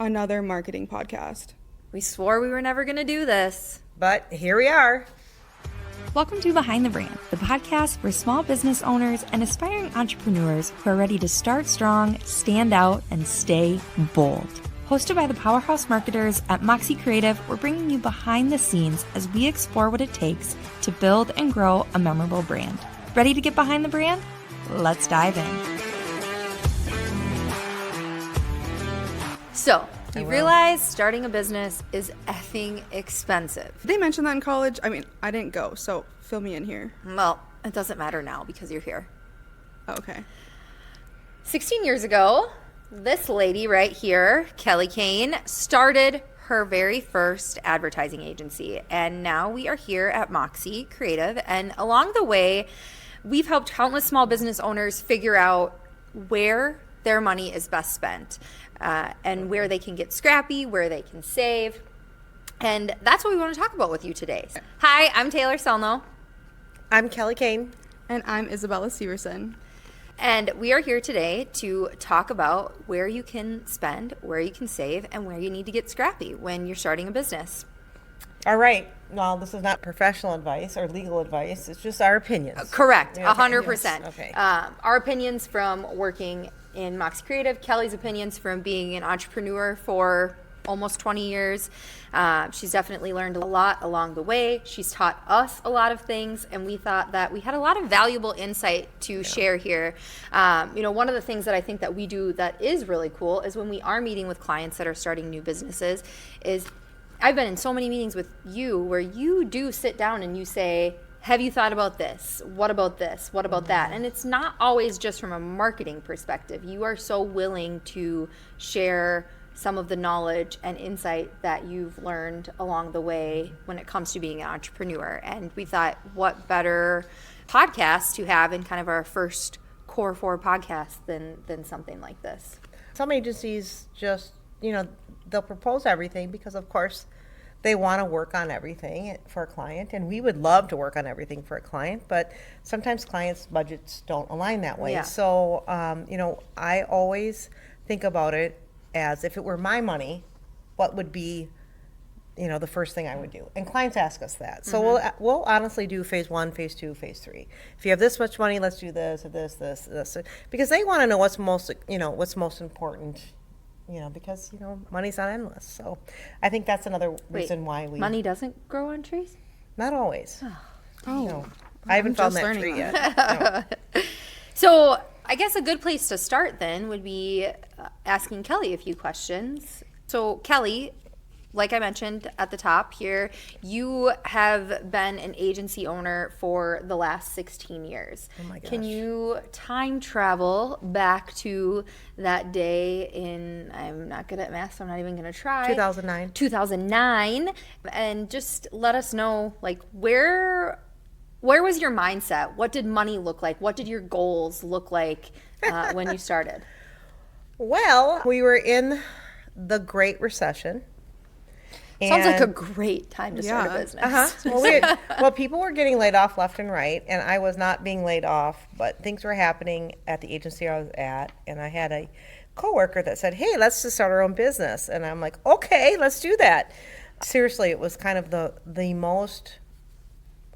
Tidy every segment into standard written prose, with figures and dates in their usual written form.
another marketing podcast. We swore we were never going to do this. But here we are. Welcome to Behind the Brand, the podcast for small business owners and aspiring entrepreneurs who are ready to start strong, stand out, and stay bold. Hosted by the powerhouse marketers at Moxie Creative, we're bringing you behind the scenes as we explore what it takes to build and grow a memorable brand. Ready to get behind the brand? Let's dive in. So, you realize starting a business is effing expensive. Did they mention that in college? I mean, I didn't go, so fill me in here. Well, it doesn't matter now because you're here. Oh, okay. 16 years ago, this lady right here, Kelly Kane, started her very first advertising agency. And now we are here at Moxie Creative. And along the way, we've helped countless small business owners figure out where their money is best spent. And where they can get scrappy, where they can save. And that's what we want to talk about with you today. Hi, I'm Taylor Selno. I'm Kelly Kane. And I'm Isabella Severson. And we are here today to talk about where you can spend, where you can save, and where you need to get scrappy when you're starting a business. All right. Well, this is not professional advice or legal advice. It's just our opinions. Correct, Okay. 100%. Yes. Okay. Our opinions from working in Moxie Creative, Kelly's opinions from being an entrepreneur for almost 20 years. She's definitely learned a lot along the way. She's taught us a lot of things, and we thought that we had a lot of valuable insight to share here. One of the things that I think that we do that is really cool is when we are meeting with clients that are starting new businesses is I've been in so many meetings with you where you do sit down and you say, have you thought about this? What about this? What about that? And it's not always just from a marketing perspective. You are so willing to share some of the knowledge and insight that you've learned along the way when it comes to being an entrepreneur. And we thought, what better podcast to have in kind of our first core 4 podcast than something like this. Some agencies just, they'll propose everything because, of course, they want to work on everything for a client, and we would love to work on everything for a client, but sometimes clients' budgets don't align that way. Yeah. So, I always think about it as if it were my money, what would be, the first thing I would do? And clients ask us that. So we'll honestly do phase 1, phase 2, phase 3. If you have this much money, let's do this, or this, because they want to know what's most important. Because, money's not endless. So I think that's another reason why we... Money doesn't grow on trees? Not always. Oh. No. I haven't found just that learning tree that. yet. No. So I guess a good place to start then would be asking Kelly a few questions. So Kelly, like I mentioned at the top here, you have been an agency owner for the last 16 years. Oh my gosh. Can you time travel back to that day in, I'm not good at math, so I'm not even going to try. 2009. 2009, and just let us know, where was your mindset? What did money look like? What did your goals look like when you started? Well, we were in the Great Recession. Sounds like a great time to start a business. Well, people were getting laid off left and right, and I was not being laid off, but things were happening at the agency I was at, and I had a coworker that said, hey, let's just start our own business. And I'm like, okay, let's do that. Seriously, it was kind of the most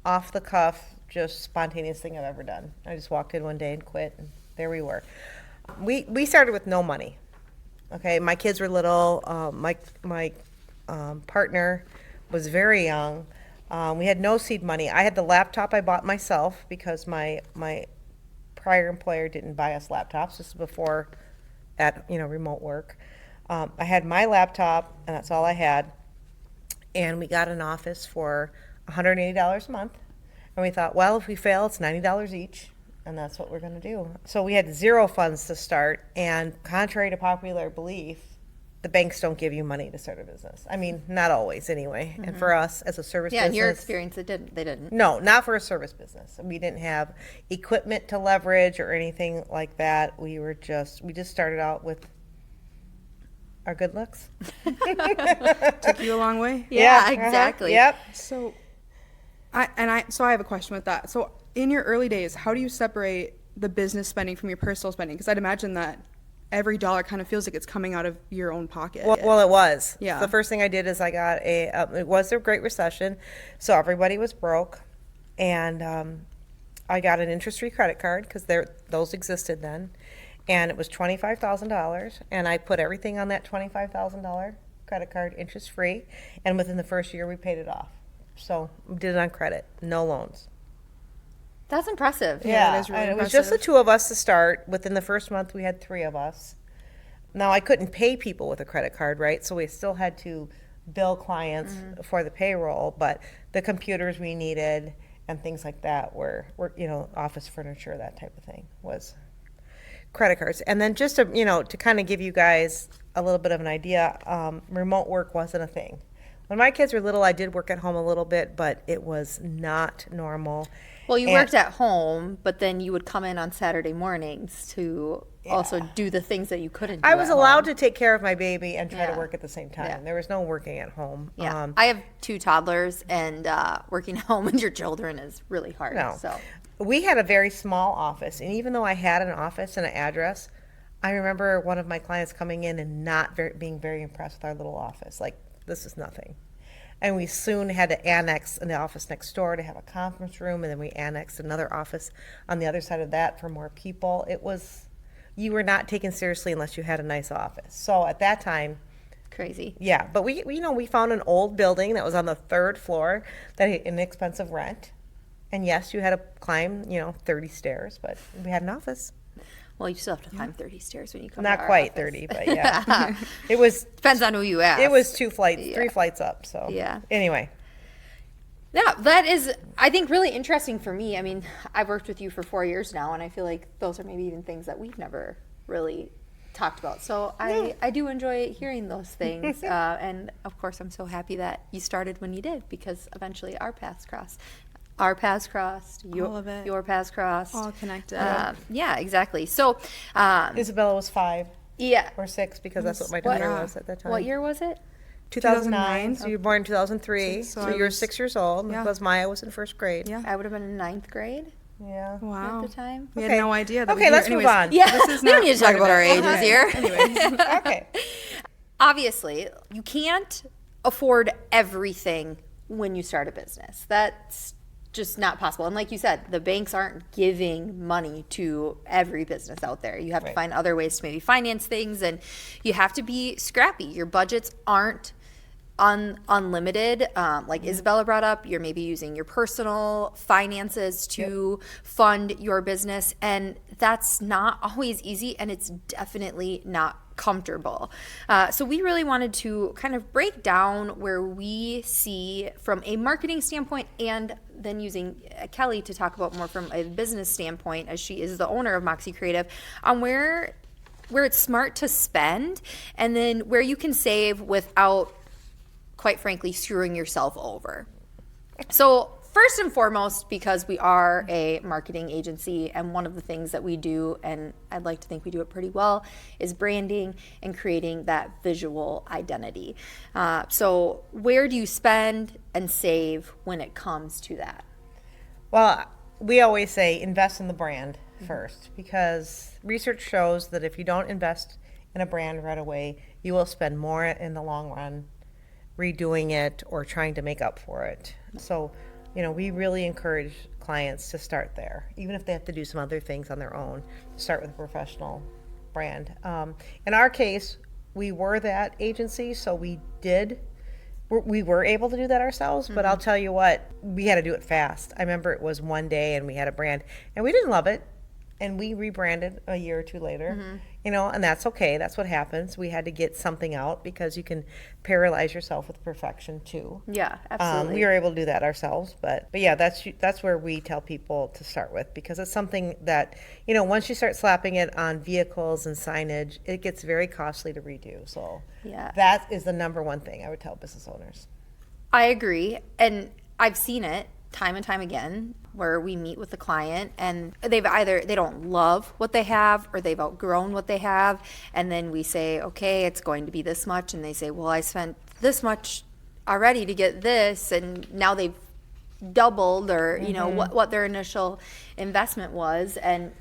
off-the-cuff, just spontaneous thing I've ever done. I just walked in one day and quit, and there we were. We started with no money. Okay, my kids were little. My partner was very young. We had no seed money. I had the laptop I bought myself because my prior employer didn't buy us laptops. This is before at remote work. I had my laptop, and that's all I had. And we got an office for $180 a month. And we thought, well, if we fail, it's $90 each. And that's what we're going to do. So we had zero funds to start. And contrary to popular belief, the banks don't give you money to start a business. I mean, not always anyway. Mm-hmm. And for us as a service business. Yeah, in your experience, they didn't. No, not for a service business. We didn't have equipment to leverage or anything like that. We just started out with our good looks. Took you a long way. Yeah, exactly. Yep. So I have a question with that. So in your early days, how do you separate the business spending from your personal spending? Because I'd imagine that every dollar kind of feels like it's coming out of your own pocket. Well, it was. Yeah. The first thing I did is I got it was a Great Recession, so everybody was broke, and I got an interest-free credit card because those existed then, and it was $25,000, and I put everything on that $25,000 credit card interest-free, and within the first year we paid it off. So we did it on credit, no loans. That's impressive. Yeah, that is really and it was just the impressive. two of us to start. Within the first month, we had 3 of us. Now, I couldn't pay people with a credit card, right? So we still had to bill clients for the payroll, but the computers we needed and things like that were office furniture, that type of thing was credit cards. And then just to kind of give you guys a little bit of an idea, remote work wasn't a thing. When my kids were little, I did work at home a little bit, but it was not normal. Well, you And- worked at home, but then you would come in on Saturday mornings to also do the things that you couldn't do I was at allowed home. to take care of my baby and try to Yeah. work at the same time. Yeah. There was no working at home. Yeah, I have 2 toddlers, and working at home with your children is really hard. No. So We had a very small office, and even though I had an office and an address, I remember one of my clients coming in and not being very impressed with our little office. Like, this is nothing. And we soon had to annex an office next door to have a conference room, and then we annexed another office on the other side of that for more people. You were not taken seriously unless you had a nice office. So at that time, crazy. yeah, but we found an old building that was on the 3rd floor that had inexpensive rent. And yes, you had to climb, 30 stairs, but we had an office. Well, you still have to climb 30 stairs when you come. Not to our quite office. 30, but yeah. It was Depends on who you ask. 3 flights up, so. Yeah. Anyway, Yeah, that is, I think, really interesting for me. I mean, I've worked with you for 4 years now, and I feel like those are maybe even things that we've never really talked about. So I do enjoy hearing those things. And of course, I'm so happy that you started when you did, because eventually our paths crossed. Our paths crossed. All of it. Your paths crossed. All connected. Yeah, exactly. So, Isabella was 5 yeah. or 6 because that's what my What- daughter was at that time. What year was it? 2009. So you were born in 2003. So So I you were was- 6 years old yeah. because Maya was in 1st grade. Yeah. I would have been in 9th grade Yeah. Wow. at the time. We Okay. had no idea. That Okay, let's move on. Yeah, This is we don't not need to talk about our ages Okay. here. Anyways. Okay. Obviously, you can't afford everything when you start a business. That's just not possible. And like you said, the banks aren't giving money to every business out there. You have to Right. find other ways to maybe finance things, and you have to be scrappy. Your budgets aren't unlimited. Like Isabella brought up, you're maybe using your personal finances to fund your business, and that's not always easy, and it's definitely not comfortable. So we really wanted to kind of break down where we see from a marketing standpoint, and then using Kelly to talk about more from a business standpoint, as she is the owner of Moxie Creative, on where it's smart to spend, and then where you can save without, quite frankly, screwing yourself over. So first and foremost, because we are a marketing agency, and one of the things that we do, and I'd like to think we do it pretty well, is branding and creating that visual identity. So where do you spend and save when it comes to that? Well, we always say invest in the brand first, because research shows that if you don't invest in a brand right away, you will spend more in the long run redoing it or trying to make up for it. So, we really encourage clients to start there, even if they have to do some other things on their own, to start with a professional brand. In our case, we were that agency, so we were able to do that ourselves, but I'll tell you what, we had to do it fast. I remember it was one day and we had a brand and we didn't love it, and we rebranded a year or two later, and that's okay. That's what happens. We had to get something out because you can paralyze yourself with perfection too. Yeah, absolutely. We were able to do that ourselves, but yeah, that's where we tell people to start with, because it's something that, once you start slapping it on vehicles and signage, it gets very costly to redo. So Yeah. that is the number one thing I would tell business owners. I agree, and I've seen it time and time again where we meet with the client and they don't love what they have, or they've outgrown what they have, and then we say, okay, it's going to be this much, and they say, well, I spent this much already to get this, and now they've doubled, or what their initial investment was, and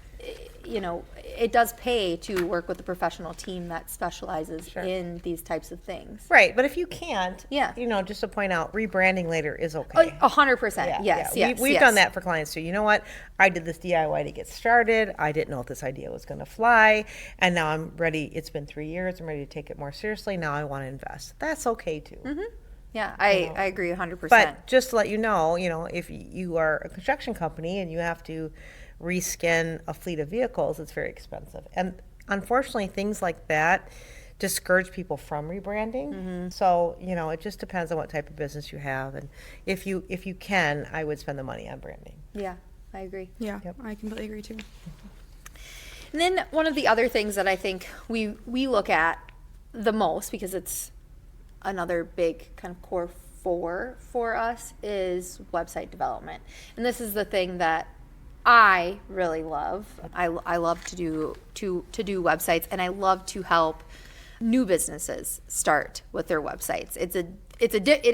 it does pay to work with a professional team that specializes in these types of things. Right, but if you can't, Yeah. just to point out, rebranding later is okay. 100%. Yes. We've done that for clients too. You know what? I did this DIY to get started. I didn't know if this idea was going to fly, and now I'm ready. It's been 3 years. I'm ready to take it more seriously. Now I want to invest. That's okay too. Yeah, I agree 100%. But just to let you know, if you are a construction company and you have to reskin a fleet of vehicles, it's very expensive. And unfortunately, things like that discourage people from rebranding. So, it just depends on what type of business you have. And if you can, I would spend the money on branding. Yeah, I agree. Yeah, I completely agree too. And then one of the other things that I think we look at the most, because it's another big kind of core for us, is website development. And this is the thing that I really love. I love to do websites, and I love to help new businesses start with their websites. It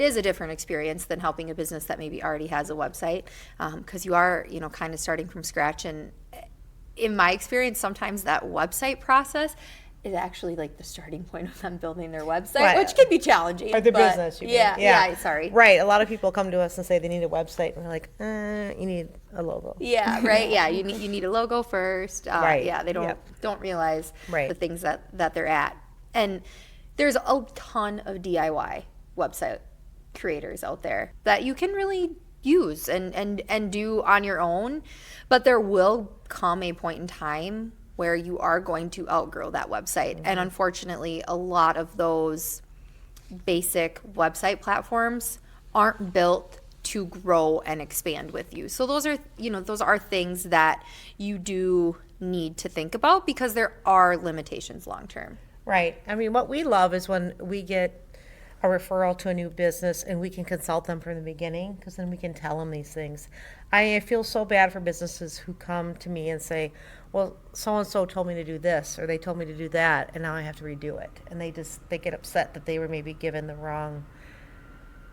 is a different experience than helping a business that maybe already has a website, because you are kind of starting from scratch. And in my experience, sometimes that website process is actually like the starting point of them building their website, which can be challenging. Or the business, you mean. Yeah, sorry. Right. A lot of people come to us and say they need a website, and we're like, you need a logo. Yeah, right. Yeah, you need a logo first. Right. Yeah, they don't realize the things that they're at. And there's a ton of DIY website creators out there that you can really use and do on your own, but there will come a point in time where you are going to outgrow that website. And unfortunately, a lot of those basic website platforms aren't built to grow and expand with you. So those are things that you do need to think about, because there are limitations long term. Right. I mean, what we love is when we get a referral to a new business and we can consult them from the beginning, because then we can tell them these things. I feel so bad for businesses who come to me and say, well, so-and-so told me to do this, or they told me to do that, and now I have to redo it. And they get upset that they were maybe given the wrong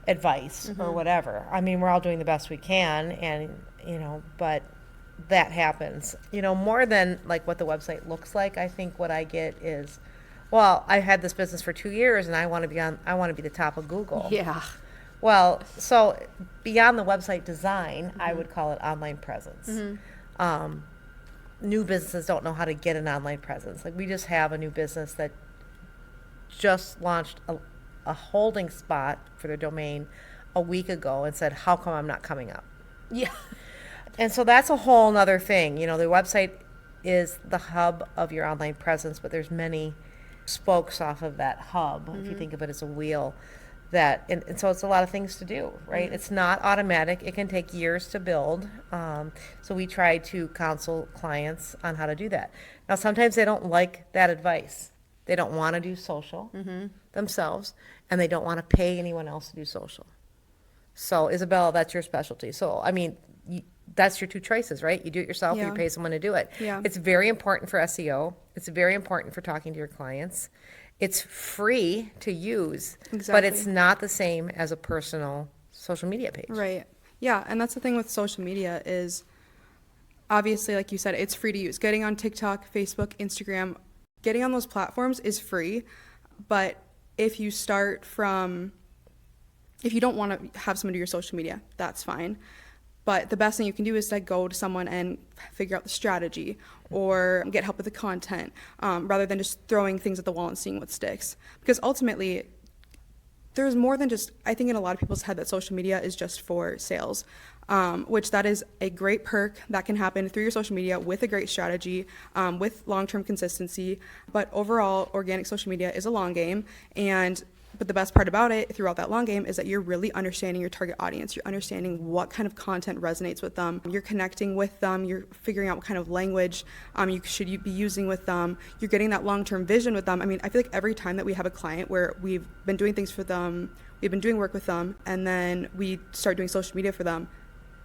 advice or whatever. I mean, we're all doing the best we can, and, but that happens. More than like what the website looks like, I think what I get is, well, I had this business for 2 years and I want to be the top of Google. Yeah. Well, so beyond the website design, I would call it online presence. New businesses don't know how to get an online presence. Like, we just have a new business that just launched a holding spot for their domain a week ago and said, how come I'm not coming up? Yeah. And so that's a whole nother thing. The website is the hub of your online presence, but there's many spokes off of that hub, if you think of it as a wheel, and so it's a lot of things to do, right? It's not automatic. It can take years to build. So we try to counsel clients on how to do that. Now, sometimes they don't like that advice. They don't want to do social themselves, and they don't want to pay anyone else to do social. So, Isabella, that's your specialty. So, I mean, that's your two choices, right? You do it yourself, or you pay someone to do it. Yeah. It's very important for SEO. It's very important for talking to your clients. It's free to use, but it's not the same as a personal social media page. Right. Yeah, and that's the thing with social media is, obviously, like you said, it's free to use. Getting on TikTok, Facebook, Instagram, getting on those platforms is free. But if you don't want to have someone do your social media, that's fine. But the best thing you can do is to go to someone and figure out the strategy or get help with the content, rather than just throwing things at the wall and seeing what sticks. Because ultimately, there's more than just, I think in a lot of people's head that social media is just for sales, which that is a great perk that can happen through your social media with a great strategy, with long-term consistency. But overall, organic social media is a long game, but the best part about it throughout that long game is that you're really understanding your target audience. You're understanding what kind of content resonates with them. You're connecting with them. You're figuring out what kind of language you should be using with them. You're getting that long-term vision with them. I mean, I feel like every time that we have a client where we've been doing things for them, we've been doing work with them, and then we start doing social media for them,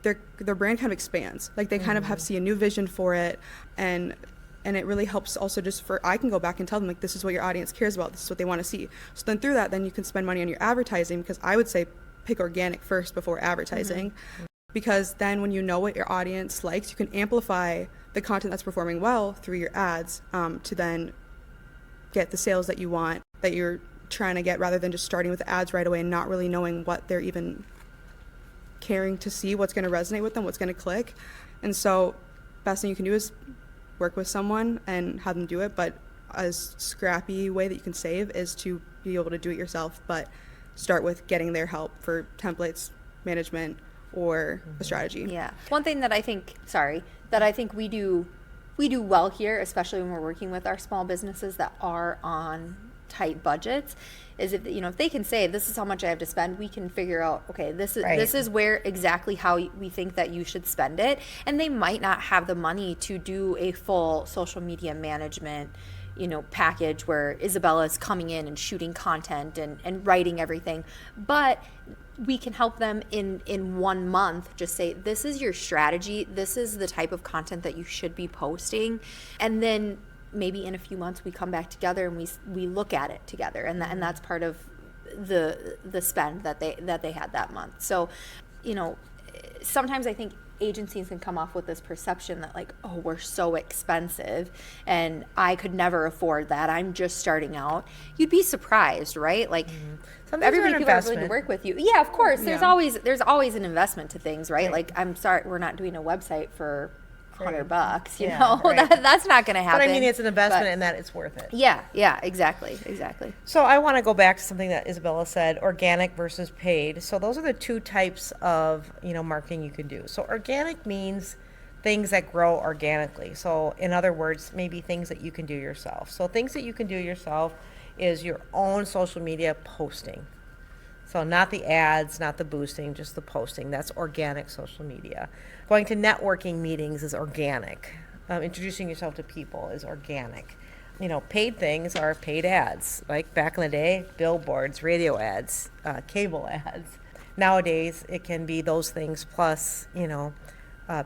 their brand kind of expands. Like, they kind of see a new vision for it, and it really helps also I can go back and tell them, like, this is what your audience cares about. This is what they want to see. So then through that, then you can spend money on your advertising, because I would say pick organic first before advertising. Because then when you know what your audience likes, you can amplify the content that's performing well through your ads to then get the sales that you want, that you're trying to get, rather than just starting with ads right away and not really knowing what they're even caring to see, what's going to resonate with them, what's going to click. And so best thing you can do is work with someone and have them do it. But a scrappy way that you can save is to be able to do it yourself, but start with getting their help for templates, management, or a strategy. Yeah. One thing that I think we do well here, especially when we're working with our small businesses that are on tight budgets, is if they can say, this is how much I have to spend, we can figure out, okay, this is where exactly how we think that you should spend it. And they might not have the money to do a full social media management package where Isabella is coming in and shooting content and writing everything, but we can help them in 1 month. Just say, this is your strategy, this is the type of content that you should be posting, and then maybe in a few months we come back together and we look at it together, and that's part of the spend that they had that month. So sometimes I think agencies can come off with this perception that like, oh, we're so expensive and I could never afford that, I'm just starting out. You'd be surprised, right? Like everybody, people are willing to work with you. Yeah, of course. There's always an investment to things, right? Like, I'm sorry, we're not doing a website for $100, you know, right. That's not going to happen. But I mean, it's an investment in that it's worth it. Yeah, exactly. So I want to go back to something that Isabella said, organic versus paid. So those are the two types of, marketing you can do. So organic means things that grow organically. So in other words, maybe things that you can do yourself. So things that you can do yourself is your own social media posting. So not the ads, not the boosting, just the posting. That's organic social media. Going to networking meetings is organic. Introducing yourself to people is organic. Paid things are paid ads. Like back in the day, billboards, radio ads, cable ads. Nowadays, it can be those things plus,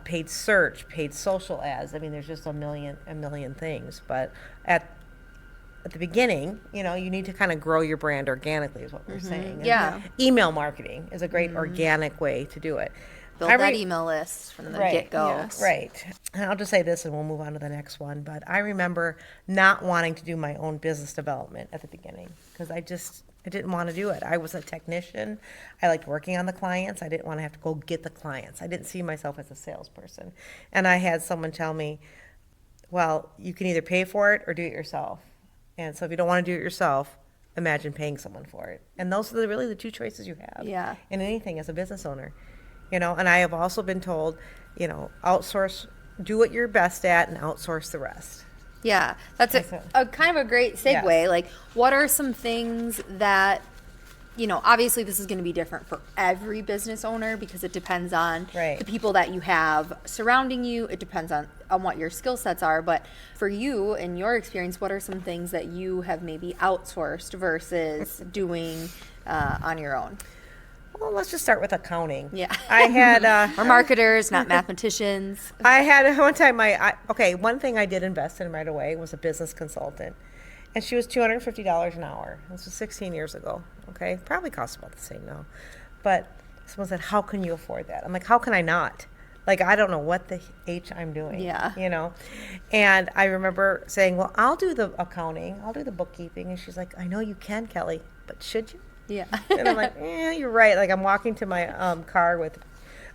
paid search, paid social ads. I mean, there's just a million things. But at the beginning, you need to kind of grow your brand organically is what we're saying. Yeah. Email marketing is a great organic way to do it. Build that email list from the get-go. Yes. Right. And I'll just say this and we'll move on to the next one. But I remember not wanting to do my own business development at the beginning because I didn't want to do it. I was a technician. I liked working on the clients. I didn't want to have to go get the clients. I didn't see myself as a salesperson. And I had someone tell me, well, you can either pay for it or do it yourself. And so if you don't want to do it yourself, imagine paying someone for it. And those are really the two choices you have in anything as a business owner. And I have also been told, outsource, do what you're best at and outsource the rest. Yeah, that's a kind of a great segue. Yes. Like, what are some things that, obviously this is going to be different for every business owner because it depends on the people that you have surrounding you. It depends on what your skill sets are. But for you, in your experience, what are some things that you have maybe outsourced versus doing on your own? Well, let's just start with accounting. Yeah. I had... We're marketers, not mathematicians. I had one time, one thing I did invest in right away was a business consultant. And she was $250 an hour. This was 16 years ago, okay? Probably costs about the same now. But someone said, how can you afford that? I'm like, how can I not? Like, I don't know what the H I'm doing. Yeah. And I remember saying, well, I'll do the accounting. I'll do the bookkeeping. And she's like, I know you can, Kelly, but should you? Yeah. And I'm like, you're right. Like, I'm walking to my car with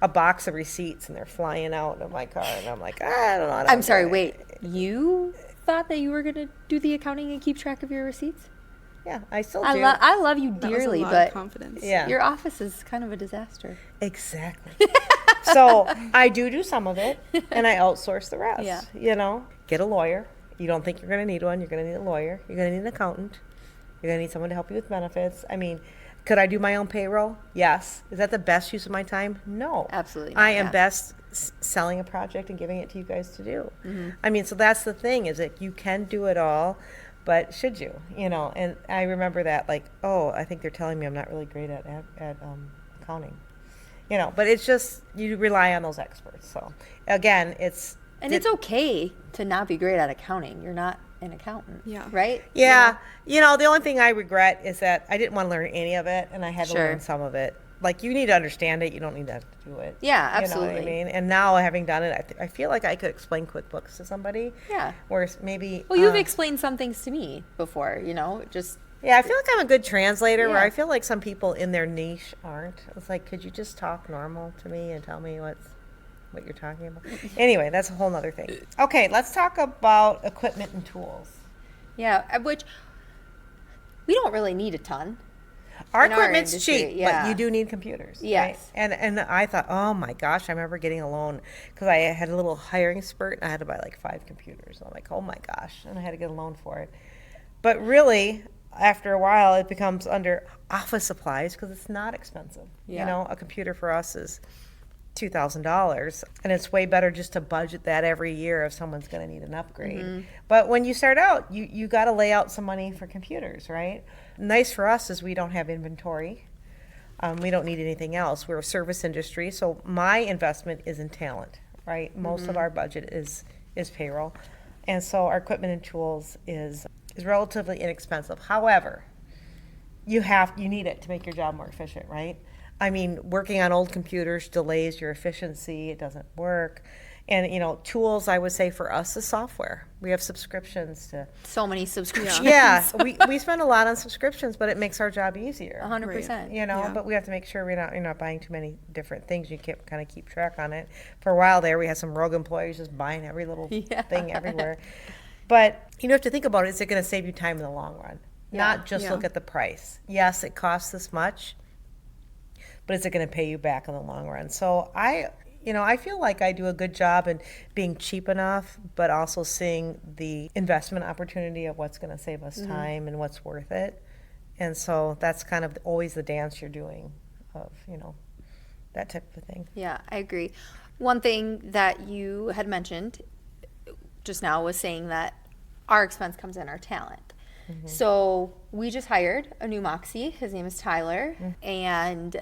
a box of receipts, and they're flying out of my car. And I'm like, I don't know. I'm sorry, wait. You thought that you were going to do the accounting and keep track of your receipts? Yeah, I still do. I love you dearly, that was a lot but of confidence. Yeah. Your office is kind of a disaster. Exactly. So I do some of it, and I outsource the rest. Yeah. Get a lawyer. You don't think you're going to need one. You're going to need a lawyer. You're going to need an accountant. You're going to need someone to help you with benefits. I mean, could I do my own payroll? Yes. Is that the best use of my time? No. Absolutely. I am best selling a project and giving it to you guys to do. Mm-hmm. I mean, so that's the thing, is that you can do it all, but should you? And I remember that, like, oh, I think they're telling me I'm not really great at accounting. But it's just, you rely on those experts. So again, it's okay to not be great at accounting. You're not an accountant, right? Yeah. The only thing I regret is that I didn't want to learn any of it, and I had to learn some of it. like, you need to understand it. You don't need to have to do it. Yeah, You know what I absolutely. mean? And now having done it, I feel like I could explain QuickBooks to somebody. Yeah. Whereas maybe. Well, you've explained some things to me before, just Yeah, I feel like I'm a good translator where Yeah. I feel like some people in their niche aren't. It's like, could you just talk normal to me and tell me what you're talking about? Anyway, that's a whole nother thing. Okay, let's talk about equipment and tools. yeah, which we don't really need a ton. Our In our equipment's industry, cheap, yeah. but you do need computers. Yes. Right? And I thought, oh my gosh, I remember getting a loan because I had a little hiring spurt and I had to buy like 5 computers. I'm like, oh my gosh, and I had to get a loan for it. But really, after a while, it becomes under office supplies because it's not expensive. Yeah. You know, a computer for us is $2,000, and it's way better just to budget that every year if someone's going to need an upgrade. But when you start out, you got to lay out some money for computers, right? Nice for us is we don't have inventory. We don't need anything else. We're a service industry, so my investment is in talent, right? Most of our budget is payroll, and so our equipment and tools is relatively inexpensive. However, you need it to make your job more efficient, right? I mean, working on old computers delays your efficiency. It doesn't work. And, tools, I would say for us is software. We have subscriptions to. So many subscriptions. Yeah, we spend a lot on subscriptions, but it makes our job easier. 100%. Yeah. But we have to make sure you're not buying too many different things. You can kind of keep track on it. For a while there, we had some rogue employees just buying every little thing everywhere. But you have to think about it. Is it going to save you time in the long run? Not just look at the price. Yes, it costs this much, but is it going to pay you back in the long run? So I feel like I do a good job in being cheap enough, but also seeing the investment opportunity of what's going to save us time and what's worth it. And so that's kind of always the dance you're doing of, that type of thing. Yeah, I agree. One thing that you had mentioned just now was saying that our expense comes in our talent. So we just hired a new Moxie. His name is Tyler. And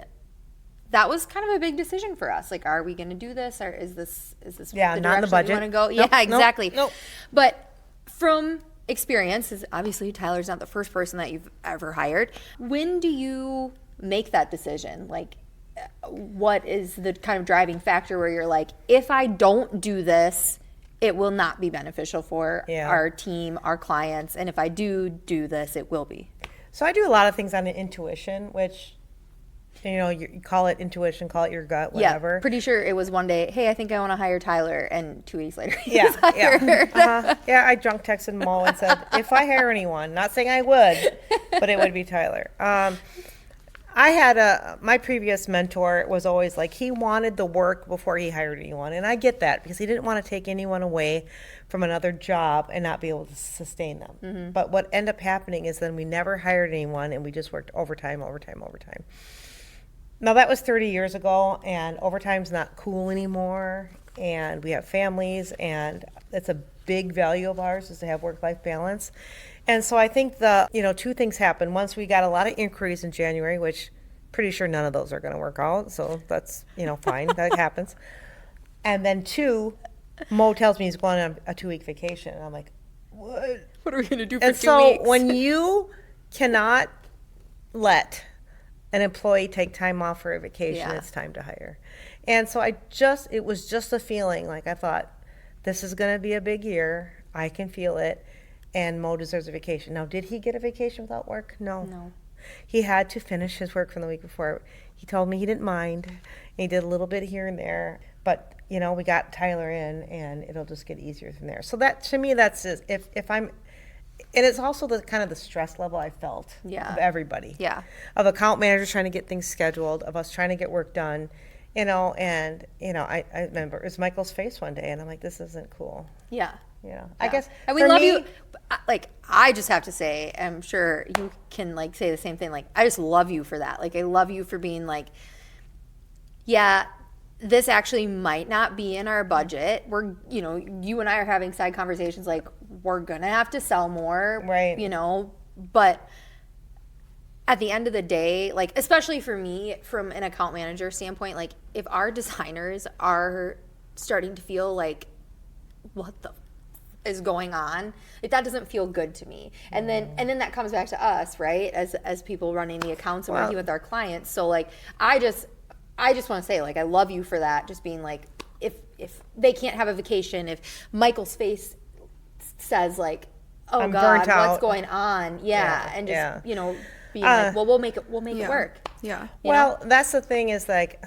that was kind of a big decision for us. Like, are we going to do this, or is this Yeah, the not in the direction budget. we want to go? Nope, Yeah, nope, exactly. nope. But from experience, is obviously Tyler's not the first person that you've ever hired. When do you make that decision? Like, what is the kind of driving factor where you're like, if I don't do this, it will not be beneficial for our team, our clients, and if I do this, it will be. So I do a lot of things on the intuition, which, you call it intuition, call it your gut, whatever. Yeah, pretty sure it was one day, hey, I think I want to hire Tyler, and 2 weeks later he Yeah, was hired. Yeah, I drunk texted Mo and said, if I hire anyone, not saying I would, but it would be Tyler. I had my previous mentor was always like, he wanted the work before he hired anyone. And I get that because he didn't want to take anyone away from another job and not be able to sustain them. But what ended up happening is then we never hired anyone and we just worked overtime. Now that was 30 years ago, and overtime's not cool anymore. And we have families, and it's a big value of ours is to have work-life balance. And so I think two things happened. Once we got a lot of inquiries in January, which pretty sure none of those are going to work out. So that's, fine. That happens. And then 2, Mo tells me he's going on a 2-week vacation. And I'm like, what? What are we going to do for And 2 so weeks? when you cannot let an employee take time off for a vacation, Yeah. it's time to hire. And so it was just a feeling, like I thought, this is going to be a big year. I can feel it. And Mo deserves a vacation. Now, did he get a vacation without work? No. He had to finish his work from the week before. He told me he didn't mind. And he did a little bit here and there. But, we got Tyler in, and it'll just get easier from there. So that, to me, that's just, if I'm, and it's also the kind of the stress level I felt of everybody. Yeah. Of account managers trying to get things scheduled, of us trying to get work done, and, I remember it was Michael's face one day, and I'm like, this isn't cool. Yeah. I guess. And we for love me, you. Like, I just have to say, I'm sure you can say the same thing. Like, I just love you for that. Like, I love you for being like, yeah, this actually might not be in our budget. We're, you and I are having side conversations like, we're going to have to sell more. Right. But at the end of the day, like, especially for me, from an account manager standpoint, like, if our designers are starting to feel like, what the is going on, that doesn't feel good to me. And then that comes back to us, right? As people running the accounts and working with our clients. So like, I just want to say, like, I love you for that. Just being like, if they can't have a vacation, if Michael's face says like, oh I'm God, burnt what's out. going on? Yeah. And just, yeah. you know, being like, well, we'll make it work. Yeah. Well, that's the thing is like,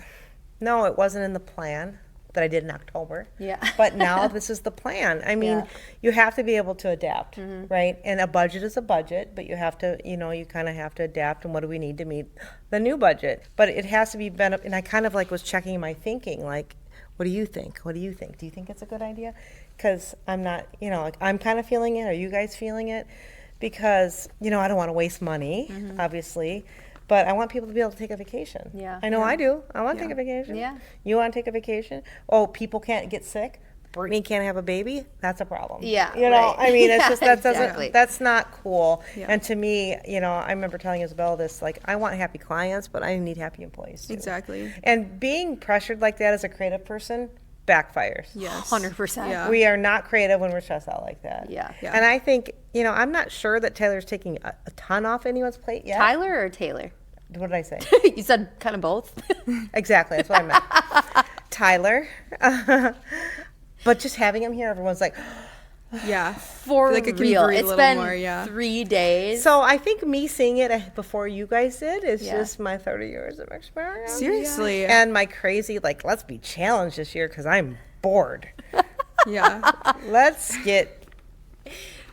no, it wasn't in the plan that I did in October. Yeah. But now this is the plan. I mean, Yeah. you have to be able to adapt, right? And a budget is a budget, but you have to, you know, you kind of have to adapt. And what do we need to meet the new budget? But it has to be and I kind of like was checking my thinking, like, what do you think? What do you think? Do you think it's a good idea? Because I'm not, you know, like I'm kind of feeling it. Are you guys feeling it? Because, you know, I don't want to waste money, obviously. But I want people to be able to take a vacation. Yeah. I know I do. I want to take a vacation. Yeah. You want to take a vacation? Oh, people can't get sick. Brittany can't have a baby. That's a problem. Yeah, You know, right. I mean, it's Yeah, just, that doesn't, exactly. that's not cool. Yeah. And to me, you know, I remember telling Isabel this, like, I want happy clients, but I need happy employees too. Exactly. And being pressured like that as a creative person backfires. Yes. 100%. Yeah. We are not creative when we're stressed out like that. Yeah. Yeah. And I think, you know, I'm not sure that Taylor's taking a ton off anyone's plate yet. Tyler or Taylor? What did I say? You said kind of both. Exactly, that's what I meant. Tyler. But just having him here, everyone's like, Yeah. For Like it can real. breathe a It's little been more, yeah. 3 days. so I think me seeing it before you guys did is Yeah. just my 30 years of experience. Seriously. And my crazy, like, let's be challenged this year because I'm bored. Yeah. Let's get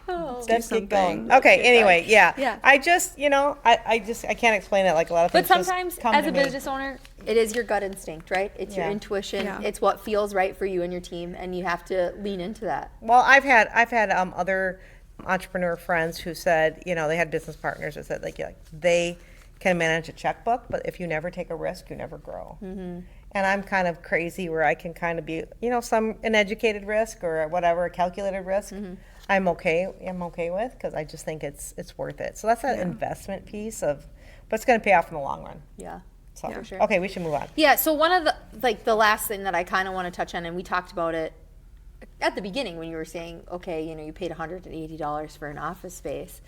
Oh. Let's get going. something. Okay, anyway, yeah. Yeah. I just, you know, I can't explain it like a lot of But things. just sometimes, come as to a me. business owner, it is your gut instinct, right? It's your Yeah. intuition. Yeah. It's what feels right for you and your team, and you have to lean into that. Well, I've had other entrepreneur friends who said, you know, they had business partners that said like they can manage a checkbook, but if you never take a risk, you never grow. And I'm kind of crazy where I can kind of be, you know, an educated risk or whatever, a calculated risk. I'm okay with because I just think it's worth it. So that's that investment piece but it's going to pay off in the long run. Yeah. So, For sure. okay, we should move on. Yeah, so one of the last thing that I kind of want to touch on, and we talked about it at the beginning when you were saying, okay, you know, you paid $180 for an office space.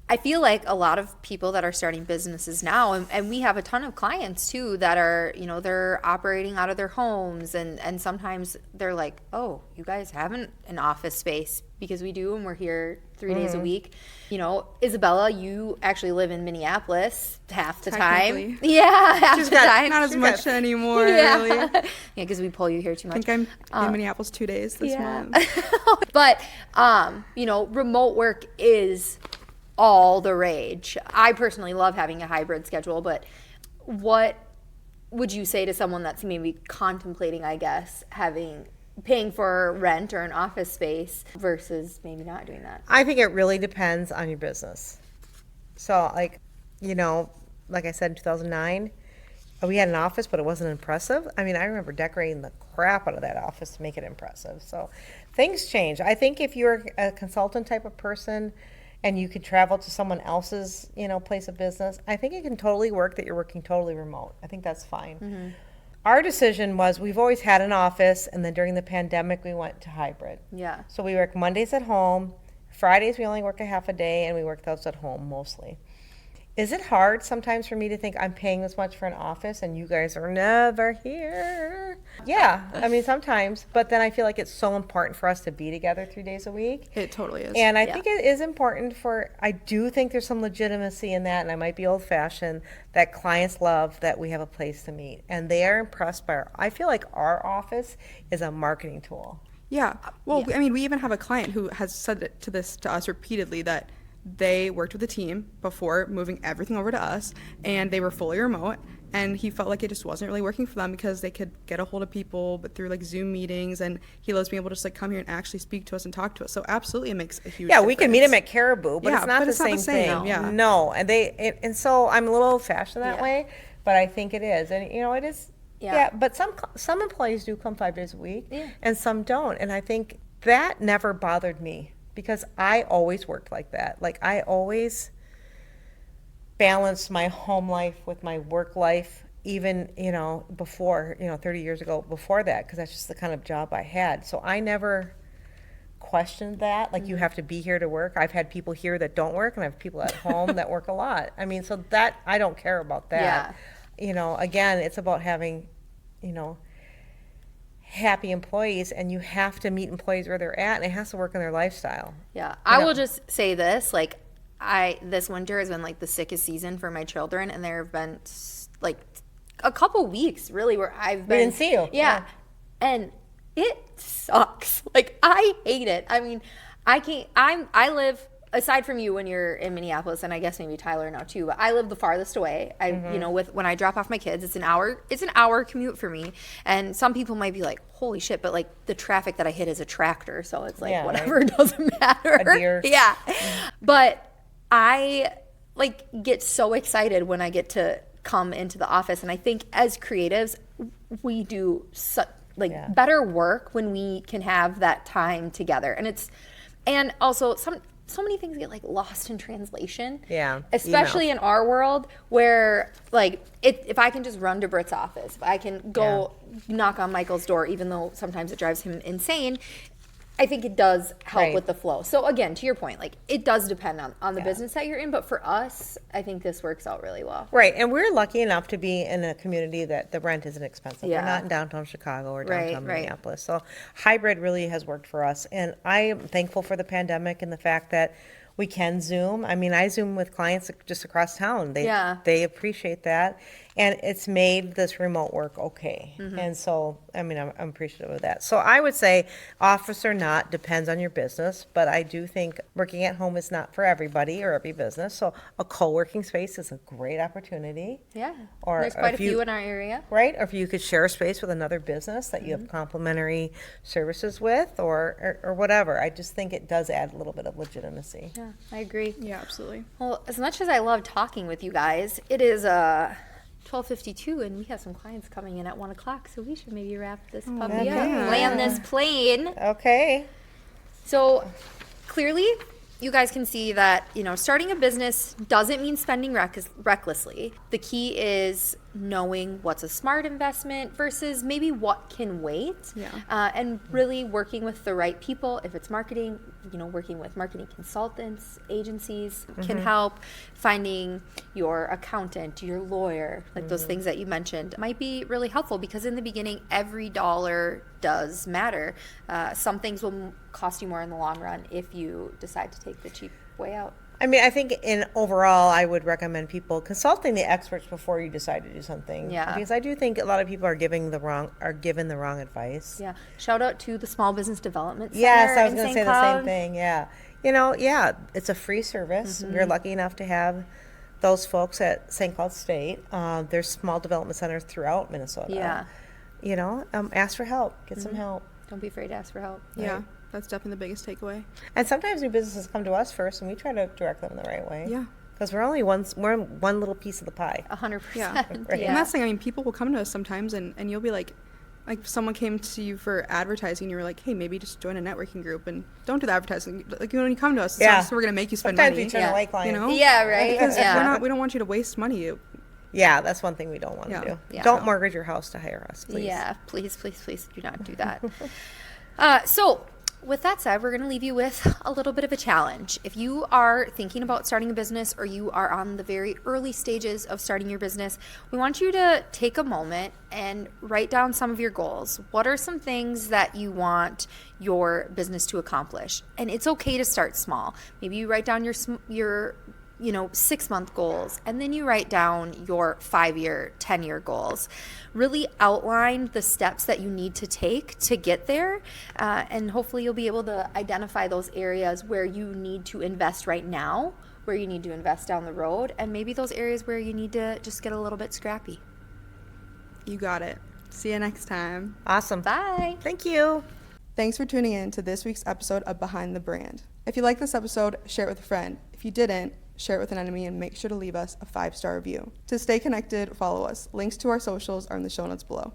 I feel like a lot of people that are starting businesses now, and we have a ton of clients too that are, you know, they're operating out of their homes, and sometimes they're like, oh, you guys have an office space, because we do, and we're here 3 days a week. You know, Isabella, you actually live in Minneapolis half the time. Technically. Yeah, half the time. Not as much anymore, Yeah. really. Yeah, because we pull you here too I much. think I'm in Minneapolis 2 days this month. But, you know, remote work is all the rage. I personally love having a hybrid schedule, but what would you say to someone that's maybe contemplating, I guess, paying for rent or an office space versus maybe not doing that? I think it really depends on your business. So, like, you know, like I said, in 2009, we had an office, but it wasn't impressive. I mean, I remember decorating the crap out of that office to make it impressive. So things change. I think if you're a consultant type of person and you could travel to someone else's, you know, place of business, I think it can totally work that you're working totally remote. I think that's fine. Our decision was we've always had an office, and then during the pandemic, we went to hybrid. Yeah. So we work Mondays at home. Fridays, we only work a half a day, and we work those at home mostly. Is it hard sometimes for me to think I'm paying this much for an office and you guys are never here? Yeah, I mean, sometimes. But then I feel like it's so important for us to be together 3 days a week. It totally is. And I Yeah. think it is important I do think there's some legitimacy in that, and I might be old fashioned, that clients love that we have a place to meet. And they are impressed by I feel like our office is a marketing tool. Yeah. Well, I mean, we even have a client who has said it to us repeatedly that they worked with a team before moving everything over to us, and they were fully remote, and he felt like it just wasn't really working for them because they could get a hold of people but through like Zoom meetings, and he loves being able to just like come here and actually speak to us and talk to us. So absolutely it makes a huge Yeah, we can meet difference. them at Caribou, but Yeah, it's not but the it's not same the same, thing. yeah. No, and so I'm a little old fashioned that Yeah. way, but I think it is, and you know, it is. Yeah. Yeah, but some employees do come 5 days a week, Yeah. and some don't, and I think that never bothered me because I always worked like that. Like I always balanced my home life with my work life, even, you know, before, you know, 30 years ago before that, because that's just the kind of job I had. So I never questioned that. Like, you have to be here to work. I've had people here that don't work, and I have people at home that work a lot. I mean, so that, I don't care about that. You know, again, it's about having, you know, happy employees, and you have to meet employees where they're at, and it has to work in their lifestyle. Yeah. I will just say this, like, this winter has been like the sickest season for my children, and there have been like a couple weeks really where I've been. We didn't see you. Yeah. And it sucks. Like, I hate it. I mean, I live, aside from you when you're in Minneapolis, and I guess maybe Tyler now too, but I live the farthest away. You know, when I drop off my kids, it's an hour commute for me. And some people might be like, holy shit, but like the traffic that I hit is a tractor. So it's like, whatever, it doesn't matter. A deer. Yeah. But I like get so excited when I get to come into the office. And I think as creatives, we do better work when we can have that time together. And also so many things get like lost in translation. Yeah. Especially in our world where like if I can just run to Britt's office, if I can go knock on Michael's door, even though sometimes it drives him insane, I think it does help with the flow. So again, to your point, like it does depend on the business that you're in, but for us, I think this works out really well. Right, and we're lucky enough to be in a community that the rent isn't expensive. Yeah. We're not in downtown Chicago or downtown Minneapolis. So hybrid really has worked for us, and I am thankful for the pandemic and the fact that we can Zoom. I mean, I Zoom with clients just across town. They appreciate that. And it's made this remote work okay. And so, I mean, I'm appreciative of that. So I would say office or not depends on your business, but I do think working at home is not for everybody or every business. So a co-working space is a great opportunity. Yeah, Or there's quite a if you- few in our area. Right? Or if you could share a space with another business that you have complementary services with or whatever. I just think it does add a little bit of legitimacy. Yeah, I agree. Yeah, absolutely. Well, as much as I love talking with you guys, it is 12:52, and we have some clients coming in at 1 o'clock, so we should maybe wrap this puppy up, yeah. land this plane. Okay. So clearly, you guys can see that, you know, starting a business doesn't mean spending recklessly. The key is knowing what's a smart investment versus maybe what can wait. And really working with the right people. If it's marketing, you know, working with marketing consultants, agencies can help. Finding your accountant, your lawyer, like those things that you mentioned might be really helpful, because in the beginning, every dollar does matter. Some things will cost you more in the long run if you decide to take the cheap way out. I mean, I think overall, I would recommend people consulting the experts before you decide to do something. Yeah. Because I do think a lot of people are given the wrong advice. Yeah. Shout out to the Small Business Development Center. Yes, I was in going to St. say the same Cloud. thing. Yeah. You know, it's a free service. We're lucky enough to have those folks at St. Cloud State. There's small development centers throughout Minnesota. Yeah. You know, ask for help. Get some help. Don't be afraid to ask for help. Yeah, that's definitely the biggest takeaway. And sometimes new businesses come to us first, and we try to direct them the right way. Yeah. Because we're one little piece of the pie. 100%. Yeah. Right. And that's the thing, I mean, people will come to us sometimes and you'll be like someone came to you for advertising, you were like, hey, maybe just join a networking group and don't do the advertising. Like, when you come to us, it's not just we're going to make you spend Sometimes money. we turn away clients. You know? Yeah, right. Because Yeah. we don't want you to waste money. Yeah, that's one thing we don't want to do. Yeah. Don't mortgage your house to hire us, please. Yeah, please do not do that. So, with that said, we're going to leave you with a little bit of a challenge. If you are thinking about starting a business, or you are on the very early stages of starting your business, we want you to take a moment and write down some of your goals. What are some things that you want your business to accomplish? And it's okay to start small. Maybe you write down your 6-month goals, and then you write down your 5-year, 10-year goals. Really outline the steps that you need to take to get there, and hopefully you'll be able to identify those areas where you need to invest right now, where you need to invest down the road, and maybe those areas where you need to just get a little bit scrappy. You got it. See you next time. Awesome. Bye. Thank you. Thanks for tuning in to this week's episode of Behind the Brand. If you like this episode, share it with a friend. If you didn't, share it with an enemy, and make sure to leave us a 5-star review. To stay connected, follow us. Links to our socials are in the show notes below.